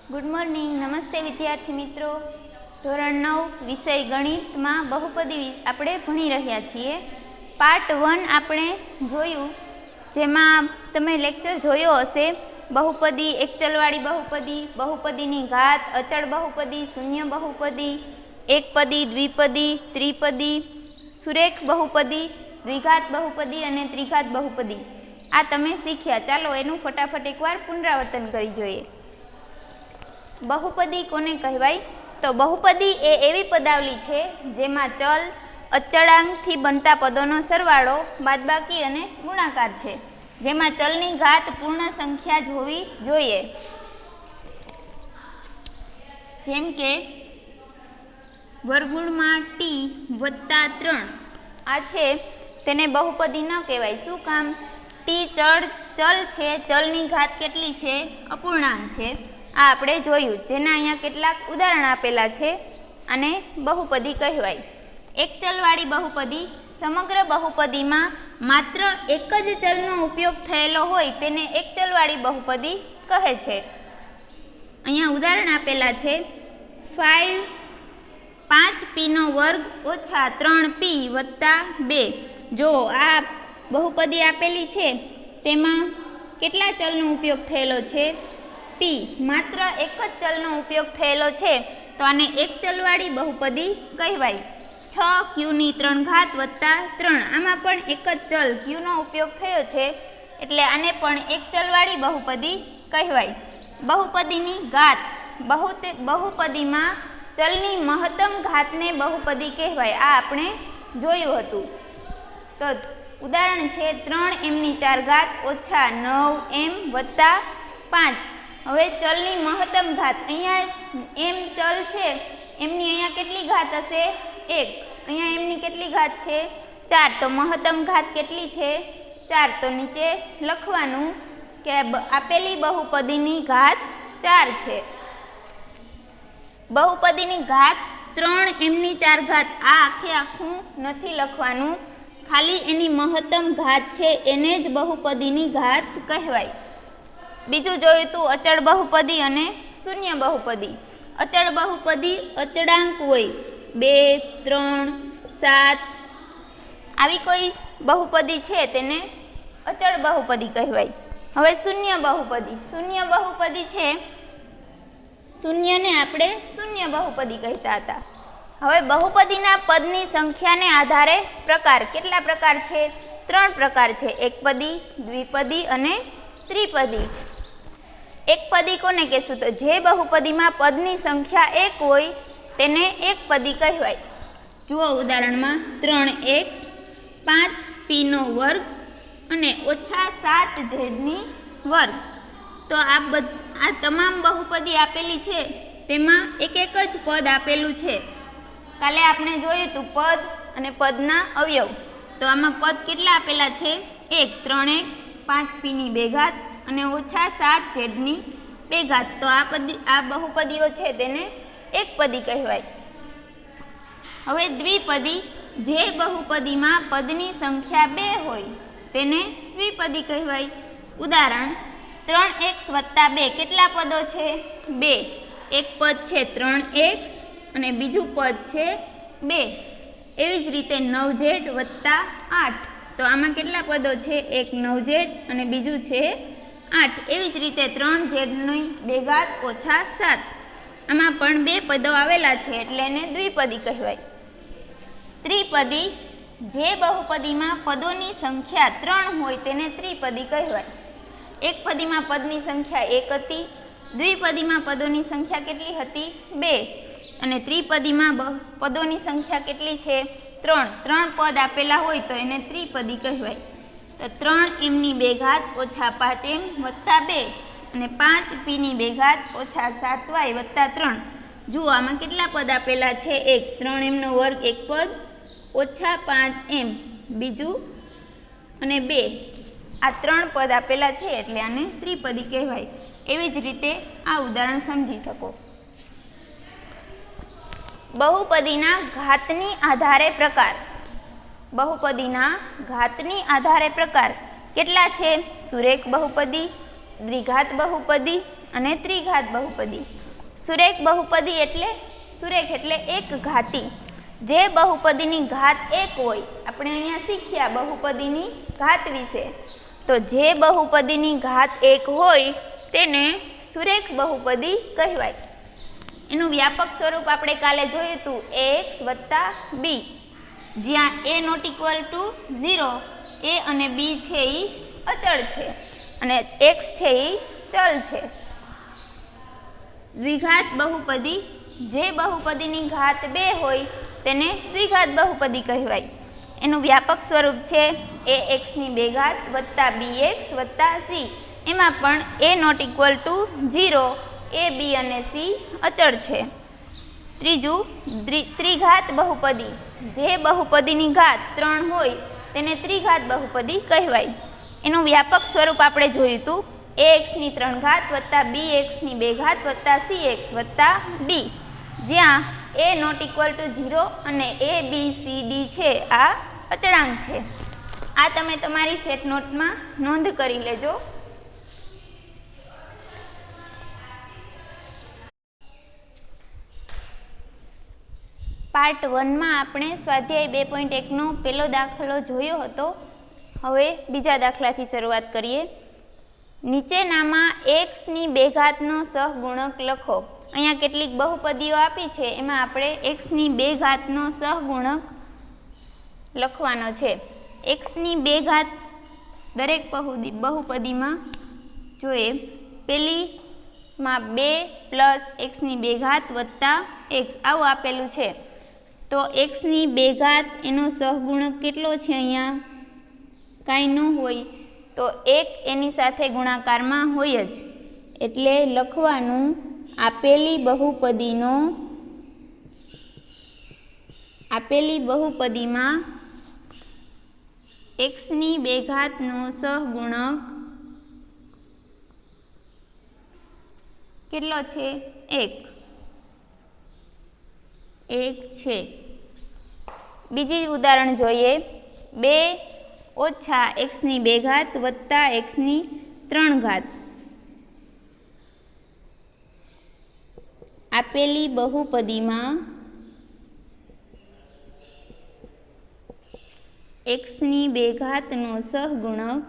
Good morning. नमस्ते विद्यार्थी मित्रों। धोरण 9 विषय गणित में बहुपदी आपणे भणी रह्या छीए। पार्ट 1 आपणे जोयुं, जेमां तमे लेक्चर जोयो हशे। बहुपदी, एकचलवाड़ी बहुपदी, बहुपदीनी घात, अचल बहुपदी, शून्य बहुपदी, एकपदी, द्विपदी, त्रिपदी, सुरेख बहुपदी, द्विघात बहुपदी अने त्रिघात बहुपदी आ तमे शीख्या। चालो एनुं फटाफट एकवार पुनरावर्तन करी जोईए। बहुपदी कोने कहेवाय? तो बहुपदी ए एवी पदावली छे जेमां चल अचळांक थी बनता पदोनो सरवाळो, बादबाकी अने गुणाकार छे, जेमां चलनी घात पूर्ण संख्या ज होवी जोईए। जेम के वर्गमूळमां टी वत्ता 3 आ छे तेने बहुपदी न कहेवाय। शुं काम? टी चल छे, चलनी घात केटली छे? अपूर्णांक छे। आ आपणे जोयुं, जेना अहींया केटलाक उदाहरण आपेला छे अने बहुपदी कहेवाय। एक चलवाड़ी बहुपदी समग्र बहुपदी में मात्र एक ज चलनो उपयोग थयेलो होय तेने एक चलवाड़ी बहुपदी कहे छे। अहींया उदाहरण आपेला छे 5p નો વર્ગ ઓછા 3p વત્તા 2। जो आ बहुपदी आपेली छे तेमां केटला चलनो उपयोग थयेलो छे? p। मात्र एक ज चलनो उपयोग थयेलो छे तो आने एक चलवाड़ी बहुपदी कहेवाय। 6q ની 3 घात वत्ता 3 आमां पण एक ज चल q नो उपयोग थयो छे एटले आने पण एक चलवाड़ी बहुपदी कहेवाय। बहुपदीनी घात, बहुपदी में चलनी महत्तम घात ने बहुपदी कहेवाय। आ आपणे जोयुं हतुं। तो उदाहरण छे 3m4 घात ओछा 9m वत्ता 5। हवे चलनी महत्तम घात, अहींया m चल छे, एमनी अहींया केटली घात हशे? 1। अहींया एमनी केटली घात छे? 4। तो महत्तम घात केटली छे? 4। तो नीचे लखवानुं के आपेली बहुपदीनी घात 4 छे। बहुपदीनी घात 3m4 घात आ आखे आखुं नथी लखवानुं, खाली एनी महत्तम घात छे एने ज बहुपदीनी घात कहेवाय। बीजું જોયું તો અચળ बहुपदी અને શૂન્ય बहुपदी। અચળ बहुपदी અચળાંક હોય 2, 3, 7 આવી કોઈ बहुपदी છે તેને અચળ बहुपदी કહેવાય। હવે શૂન્ય बहुपदी છે, શૂન્યને આપણે શૂન્ય बहुपदी કહેતા હતા। હવે बहुपदीना पदनी संख्याने आधारे प्रकार, કેટલા પ્રકાર છે? 3 પ્રકાર છે, एकपदी, द्विपदी અને त्रिपदी। एकपदी कोने कहेशुं? तो जे बहुपदी में पदनी संख्या 1 होय तेने एकपदी कहेवाय। जुओ उदाहरण में 3x 5p નો વર્ગ અને ઓછા 7z ની વર્ગ। तो आ तमाम बहुपदी आपेली छे तेमां एक एक ज पद आपेलुं छे। काले आपणे जोयुं तो पद अने पदना अवयव। तो आमां पद केटला आपेला छे? 1, 3x 5p ની 2 घात અને ઓછા 7z ની 2 घात। तो आ बहुपदीओ छे तेने एकपदी कहेवाय। हवे द्विपदी, जे बहुपदी में पदनी संख्या 2 होय तेने द्विपदी कहेवाय। उदाहरण 3x वत्ता 2 केटला पदो छे? 2। एक पद छे 3x अने बीजू पद छे 2। एवी ज रीते 9z वत्ता 8। तो आमां केटला पदो छे? एक 9z अने बीजू छे 8। एवी ज रीते 3z ની 2 घात ओछा 7। आमां पण 2 पदो आवेला छे एटले एने द्विपदी कहेवाय। त्रिपदी, जे बहुपदी में पदोनी संख्या 3 होय तेने त्रिपदी कहेवाय। एकपदी में पदनी संख्या 1 हती, द्विपदी में पदोनी संख्या केटली हती? 2 अने त्रिपदी में पदोनी संख्या केटली छे? 3 पद आपेला होय तो एने त्रिपदी कहेवाय। तो 3m ની 2 घात ओछा 5m वत्ता 2 अने 5p ની 2 घात ओछा 7y वत्ता 3। जुओ आमां केटला पद आपेला छे? 1, 3m નો વર્ગ एक पद ओछा 5m बीजू अने 2 आ 3 पद आपेला छे एटले आने त्रिपदी कहेवाय। एवी ज रीते आ उदाहरण समजी शको। बहुपदीना घातनी आधारे प्रकार। बहुपदीना घातनी आधारे प्रकार केटला छे? सुरेख बहुपदी, द्विघात बहुपदी અને ત્રિઘાત બહુપદી। સુરેખ બહુપદી એટલે એક ઘાતી। જે બહુપદીની ઘાત એક હોય, આપણે અહીંયા શીખ્યા બહુપદીની ઘાત વિશે, તો જે બહુપદીની ઘાત એક હોય તેને સુરેખ બહુપદી કહેવાય। એનું વ્યાપક સ્વરૂપ આપણે કાલે જોયું હતું, ax + b, જ્યાં a ≠ 0, a અને b છે એ અચળ છે અને x છે એ ચલ છે। દ્વિઘાત બહુપદી, જે બહુપદીની ઘાત 2 હોય તેને દ્વિઘાત બહુપદી કહેવાય। એનું વ્યાપક સ્વરૂપ છે ax ની 2 ઘાત વત્તા bx વત્તા c, એમાં પણ a ≠ 0, a b અને c અચળ છે। ત્રીજું, ત્રિઘાત બહુપદી, જે બહુપદીની ઘાત 3 હોય તેને ત્રિઘાત બહુપદી કહેવાય। એનું વ્યાપક સ્વરૂપ આપણે જોયું હતું, ax ની 3 ઘાત વત્તા bx ની 2 ઘાત વત્તા cx વત્તા d, જ્યાં a ≠ 0 અને a b c d છે આ અચળાંક છે। આ તમે તમારી સેટ નોટમાં નોંધ કરી લેજો। પાર્ટ 1 માં આપણે સ્વાધ્યાય 2.1 નો પહેલો દાખલો જોયો હતો। હવે બીજા દાખલાથી શરૂઆત કરીએ। નીચેનામાં x ની 2 ઘાતનો સહગુણક લખો। અહીંયા કેટલીક બહુપદીઓ આપી છે, એમાં આપણે x ની 2 ઘાતનો સહગુણક લખવાનો છે। x ની 2 ઘાત દરેક બહુપદીમાં જોઈએ, પહેલીમાં 2 + x ની 2 ઘાત વત્તા x આવું આપેલું છે, તો x ની 2 ઘાત એનો સહગુણક કેટલો છે? અહીંયા કાંઈ ન હોય તો 1 એની સાથે ગુણાકારમાં હોય જ, એટલે લખવાનું આપેલી બહુપદીમાં x ની 2 ઘાતનો સહગુણક કેટલો છે? 1 છે। બીજી ઉદાહરણ જોઈએ, 2 - x ની 2 ઘાત વત્તા x ની 3 ઘાત, આપેલી બહુપદીમાં x ની 2 ઘાતનો સહગુણક,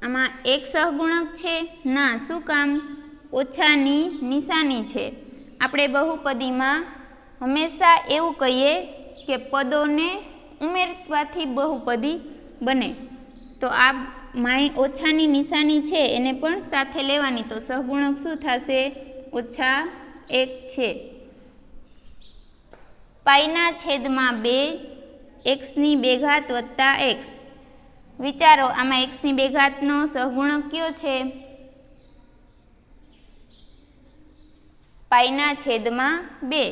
આમાં એક સહગુણક છે ના, શું કામ? ઓછાની નિશાની છે। આપણે બહુપદીમાં હંમેશા એવું કહીએ કે પદોને ઉમેરવાથી બહુપદી બને, તો આ ઓછાની નિશાની છે એને પણ સાથે લેવાની, તો સહગુણક શું થશે? -1 છે। π/2 x ની 2 ઘાત વત્તા x, વિચારો આમાં x ની 2 ઘાતનો સહગુણક કયો છે? π/2।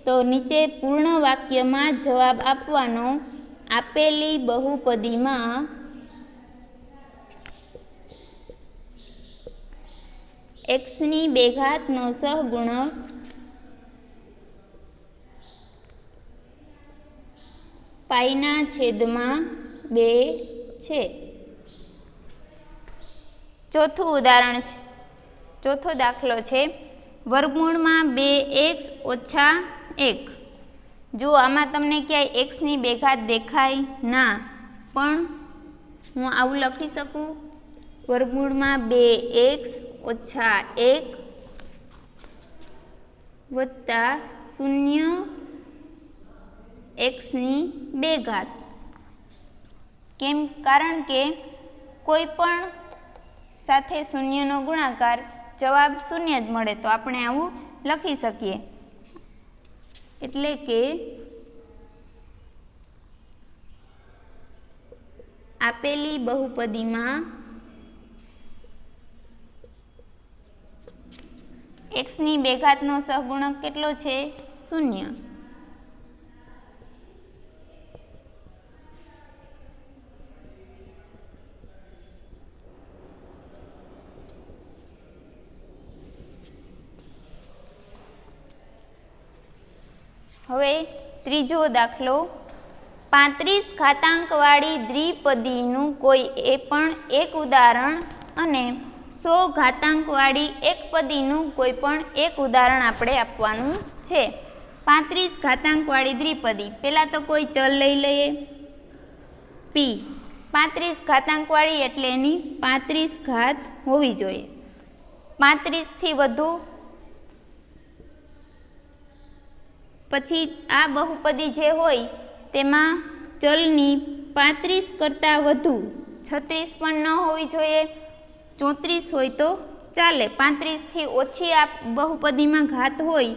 તો નીચે પૂર્ણ વાક્યમાં જવાબ આપવાનો, આપેલી બહુપદીમાં x ની 2 ઘાતનો સહગુણક π/2 છે। ચોથો દાખલો છે, વર્ગમૂળમાં 2x - 1। જો આમાં તમને ક્યાંય x ની 2 ઘાત દેખાય ના, પણ હું આવું લખી શકું, વર્ગમૂળમાં 2x - 1 વત્તા 0 x ની 2 ઘાત। કેમ? કારણ કે કોઈ પણ સાથે શૂન્યનો ગુણાકાર જવાબ 0 જ મળે, તો આપણે આવું લખી શકીએ। એટલે કે આપેલી બહુપદીમાં x ની 2 ઘાતનો સહગુણક કેટલો છે? 0। હવે ત્રીજો દાખલો, 35 ઘાતાંકવાળી દ્વિપદીનું કોઈ પણ એક ઉદાહરણ અને 100 ઘાતાંકવાળી એકપદીનું કોઈ પણ એક ઉદાહરણ આપણે આપવાનું છે. 35 ઘાતાંકવાળી દ્વિપદી, પહેલાં તો કોઈ ચલ લઈ લઈએ પી. 35 ઘાતાંકવાળી એટલે એની 35 ઘાત હોવી જોઈએ. 35થી વધુ, પછી આ બહુપદી જે હોય તેમાં ચલની 35 કરતાં વધુ 36 પણ ન હોવી જોઈએ. 34 હોય તો ચાલે. 35થી ઓછી આ બહુપદીમાં ઘાત હોય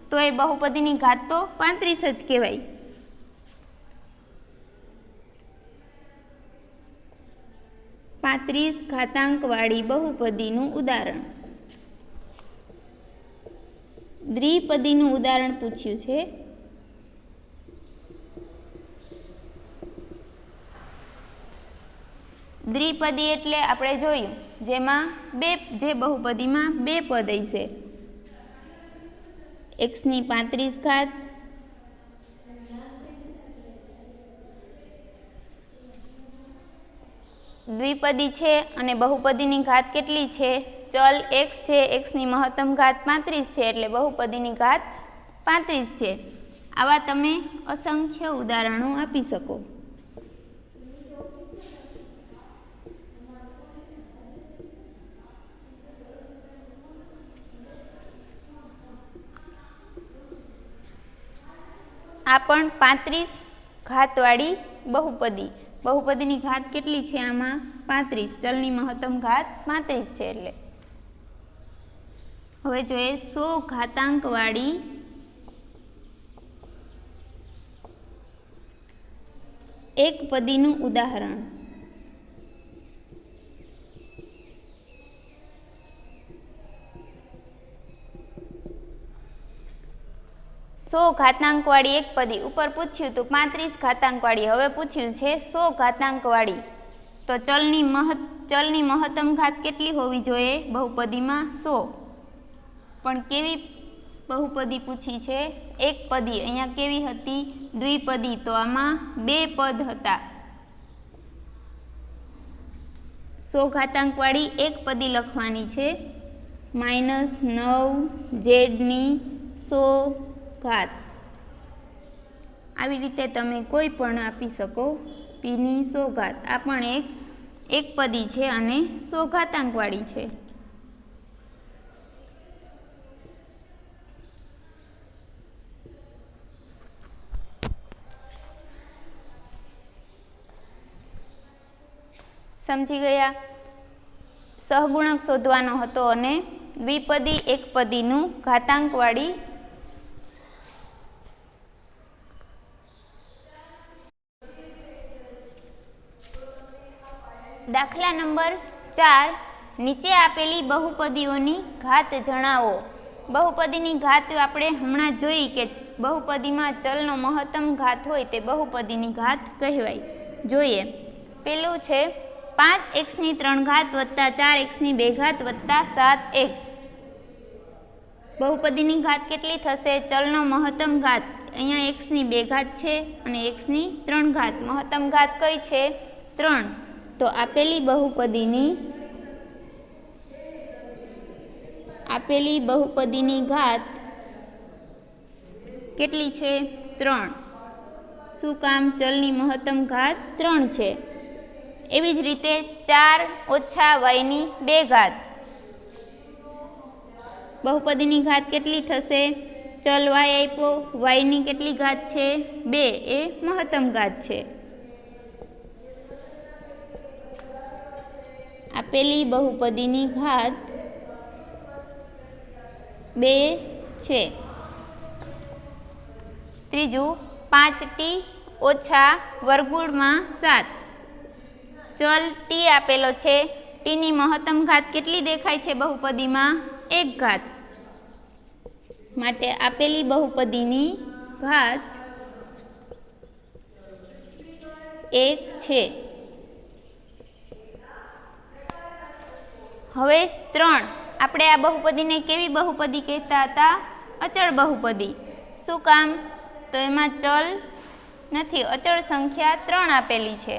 તો એ બહુપદીની ઘાત તો 35 જ કહેવાય. પાંત્રીસ ઘાતાંકવાળી બહુપદીનું ઉદાહરણ. દ્વિપદીનું ઉદાહરણ પૂછ્યું છે. દ્વિપદી એટલે આપણે જોયું જેમાં જે બહુપદીમાં બે પદ હશે. એક્સની 35 ઘાત દ્વિપદી છે અને બહુપદીની ઘાત કેટલી છે? ચલ એક્સ છે, એક્સની મહત્તમ ઘાત 35 છે એટલે બહુપદીની ઘાત 35 છે. આવા તમે અસંખ્ય ઉદાહરણો આપી શકો. આ પણ 35 ઘાતવાળી બહુપદી. બહુપદીની ઘાત કેટલી છે આમાં? 35. ચલની મહત્તમ ઘાત 35 છે એટલે. હવે જોઈએ 100 ઘાતાંકવાળી એકપદીનું ઉદાહરણ. સો ઘાતાંકવાળી એકપદી ઉપર પૂછ્યું હતું 35 ઘાતાંકવાળી, હવે પૂછ્યું છે 100 ઘાતાંકવાળી. તો ચલની મહત્તમ ઘાત કેટલી હોવી જોઈએ બહુપદીમાં? 100. પણ કેવી બહુપદી પૂછી છે? એકપદી. અહીંયા કેવી હતી? દ્વિપદી. તો આમાં બે પદ હતા. 100 ઘાતાંકવાળી એકપદી લખવાની છે. -9 ઝેડની 100 ઘાત. આવી રીતે તમે કોઈ પણ આપી શકો. પીની 100 ઘાત. આ પણ એકપદી છે અને 100 ઘાતાંકવાળી છે. સમજી ગયા? સહગુણક શોધવાનો હતો અને દ્વિપદી એકપદીનું ઘાતાંકવાળી દાખલા નંબર 4. નીચે આપેલી બહુપદીઓની ઘાત જણાવો. બહુપદીની ઘાત આપણે હમણાં જોઈ કે બહુપદીમાં ચલનો મહત્તમ ઘાત હોય તે બહુપદીની ઘાત કહેવાય. જોઈએ, પેલું છે 5x ની 3 ઘાત વત્તા 4x ની 2 ઘાત વત્તા 7x. બહુપદીની ઘાત કેટલી થશે? ચલનો મહત્તમ ઘાત. અહીંયા x ની 2 ઘાત છે અને x ની 3 ઘાત. મહત્તમ ઘાત કઈ છે? 3. તો આપેલી બહુપદીની ઘાત કેટલી છે? 3. શું કામ? ચલની મહત્તમ ઘાત 3 છે. એવી જ રીતે 4 - y ની 2 ઘાત. બહુપદીની ઘાત કેટલી થશે? ચલ y આપ્યો, y ની કેટલી ઘાત છે? 2. એ મહત્તમ ઘાત છે. આપેલી બહુપદીની ઘાત 2 છે. ત્રીજું 5t - વર્ગમૂળમાં 7. ચલ t આપેલો છે. t ની મહત્તમ ઘાત કેટલી દેખાય છે બહુપદીમાં? 1 ઘાત. માટે આપેલી બહુપદીની ઘાત 1 છે. હવે 3. આપણે આ બહુપદીને કેવી બહુપદી કહેતા હતા? અચળ બહુપદી. શું કામ? તો એમાં ચલ નથી. અચળ સંખ્યા 3 આપેલી છે.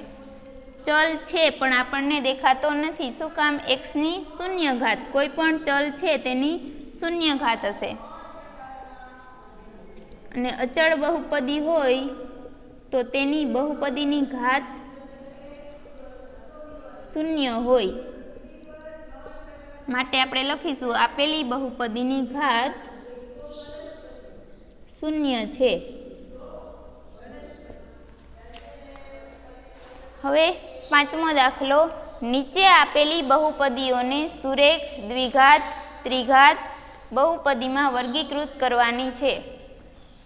ચલ છે પણ આપણને દેખાતો નથી. શું કામ? એક્સની શૂન્ય ઘાત. કોઈ પણ ચલ છે તેની શૂન્ય ઘાત હશે. અને અચળ બહુપદી હોય તો તેની બહુપદીની ઘાત શૂન્ય હોય. માટે આપણે લખીશું આપેલી બહુપદીની ઘાત શૂન્ય છે. હવે પાંચમો દાખલો. નીચે આપેલી બહુપદીઓને સુરેખ, દ્વિઘાત, ત્રિઘાત બહુપદીમાં વર્ગીકૃત કરવાની છે.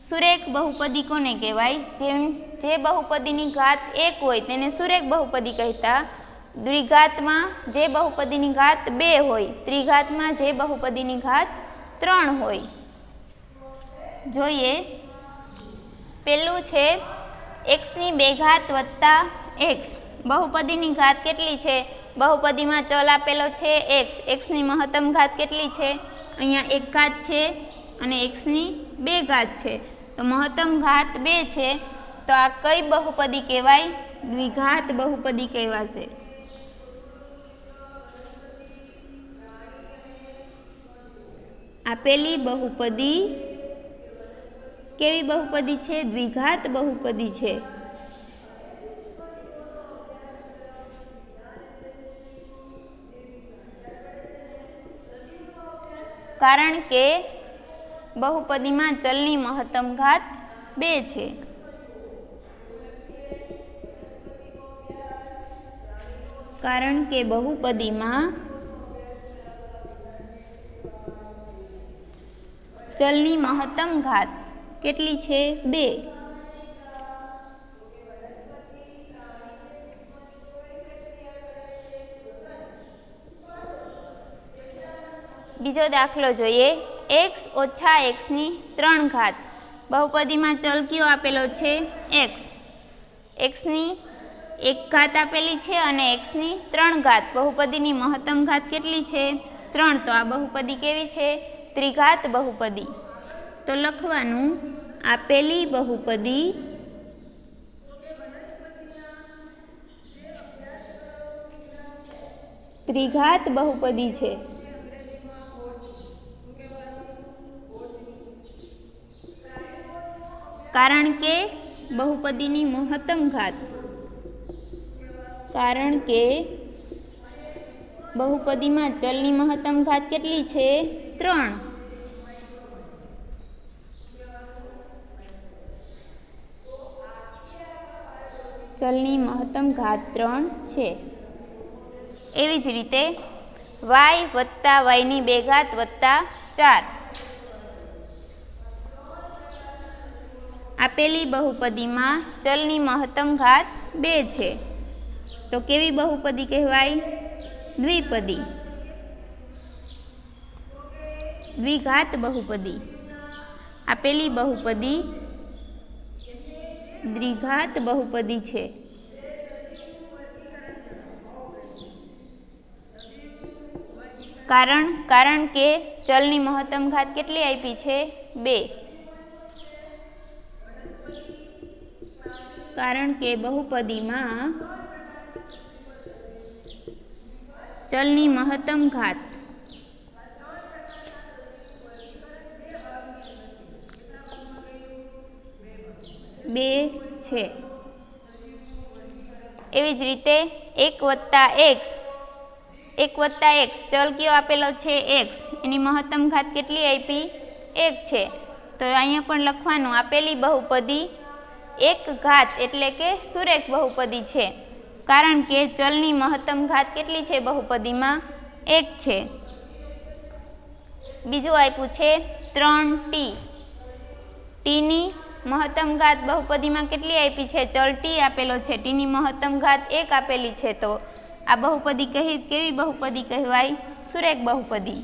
સુરેખ બહુપદી કોને કહેવાય? જે બહુપદીની ઘાત 1 હોય તેને સુરેખ બહુપદી કહેતા. દ્વિઘાતમાં જે બહુપદીની ઘાત 2 હોય. ત્રિઘાતમાં જે બહુપદીની ઘાત 3 હોય. જોઈએ. પેલું છે એક્સની 2 ઘાત વત્તા એક્સ. બહુપદીની ઘાત કેટલી છે? બહુપદીમાં ચલ આપેલો છે એક્સ. એક્સની મહત્તમ ઘાત કેટલી છે? અહીંયા 1 ઘાત છે અને એક્સની 2 ઘાત છે. તો મહત્તમ ઘાત 2 છે. તો આ કઈ બહુપદી કહેવાય? દ્વિઘાત બહુપદી કહેવાશે. આપેલી બહુપદી કેવી બહુપદી છે? દ્વિઘાત બહુપદી છે. કારણ કે બહુપદીમાં ચલની મહત્તમ ઘાત 2 છે. કારણ કે બહુપદીમાં ચલની મહત્તમ ઘાત કેટલી છે? 2. બીજો દાખલો જોઈએ. એક્સ ઓછા એક્સની 3 ઘાત. બહુપદીમાં ચલ કયો આપેલો છે? એક્સ. એક્સની 1 ઘાત આપેલી છે અને એક્સની 3 ઘાત. બહુપદીની મહત્તમ ઘાત કેટલી છે? 3. તો આ બહુપદી કેવી છે? ત્રિઘાત બહુપદી. તો લખવાનું આપેલી બહુપદી ત્રિઘાત બહુપદી છે. કારણ કે બહુપદીની મહત્તમ ઘાત બહુપદીમાં ચલની મહત્તમ ઘાત કેટલી છે? 3. ચલની મહત્તમ ઘાત 3 છે. એવી જ રીતે વાય વત્તા વાયની 2 ઘાત વત્તા 4. આપેલી બહુપદીમાં ચલની મહત્તમ ઘાત 2 છે. તો કેવી બહુપદી કહેવાય? દ્વિપદી. દ્વિઘાત બહુપદી. આપેલી બહુપદી દ્વિઘાત બહુપદી છે. કારણ કે ચલની મહત્તમ ઘાત કેટલી આપી છે? 2. કારણ કે બહુપદીમાં ચલની મહત્તમ ઘાત 2 છે. એવી જ રીતે 1 વત્તા એક્સ ચલ કયો આપેલો છે? એક્સ. એની મહત્તમ ઘાત કેટલી આપી? 1 છે. તો અહીંયા પણ લખવાનું આપેલી બહુપદી 1 ઘાત એટલે કે સુરેખ બહુપદી છે. કારણ કે ચલની મહત્તમ ઘાત કેટલી છે? બહુપદીમાં 1 છે. બીજું આપ્યું છે 3t. ટીની મહત્તમ ઘાત બહુપદીમાં કેટલી આપી છે? ચલ ટી આપેલો છે. ટીની મહત્તમ ઘાત 1 આપેલી છે. તો આ બહુપદી કેવી બહુપદી કહેવાય? સુરેખ બહુપદી.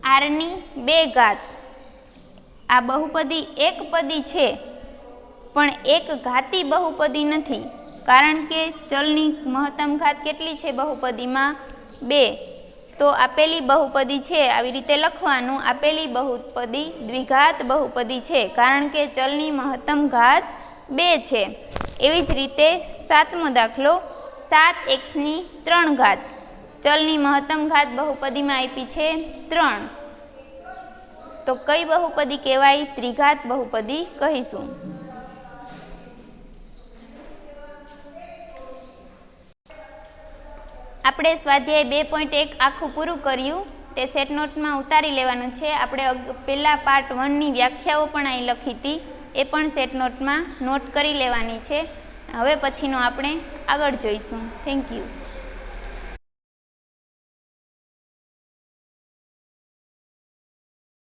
આરની 2 ઘાત. આ બહુપદી એક પદી છે પણ એક ઘાતી બહુપદી નથી, કારણ કે ચલની મહત્તમ ઘાત કેટલી છે બહુપદીમાં? 2. તો આપેલી બહુપદી છે આવી રીતે લખવાનું, આપેલી બહુપદી દ્વિઘાત બહુપદી છે કારણ કે ચલની મહત્તમ ઘાત 2 છે. એવી જ રીતે 7મો દાખલો, 7x ની 3 ઘાત. ચલની મહત્તમ ઘાત બહુપદીમાં આપી છે 3. તો કઈ બહુપદી કહેવાય? ત્રિઘાત બહુપદી કહીશું. આપણે સ્વાધ્યાય 2.1 આખું પૂરું કર્યું, તે સેટ નોટમાં ઉતારી લેવાનું છે. આપણે પહેલાં પાર્ટ 1ની વ્યાખ્યાઓ પણ અહીં લખી હતી, એ પણ સેટ નોટમાં નોટ કરી લેવાની છે. હવે પછીનો આપણે આગળ જોઈશું. Thank you.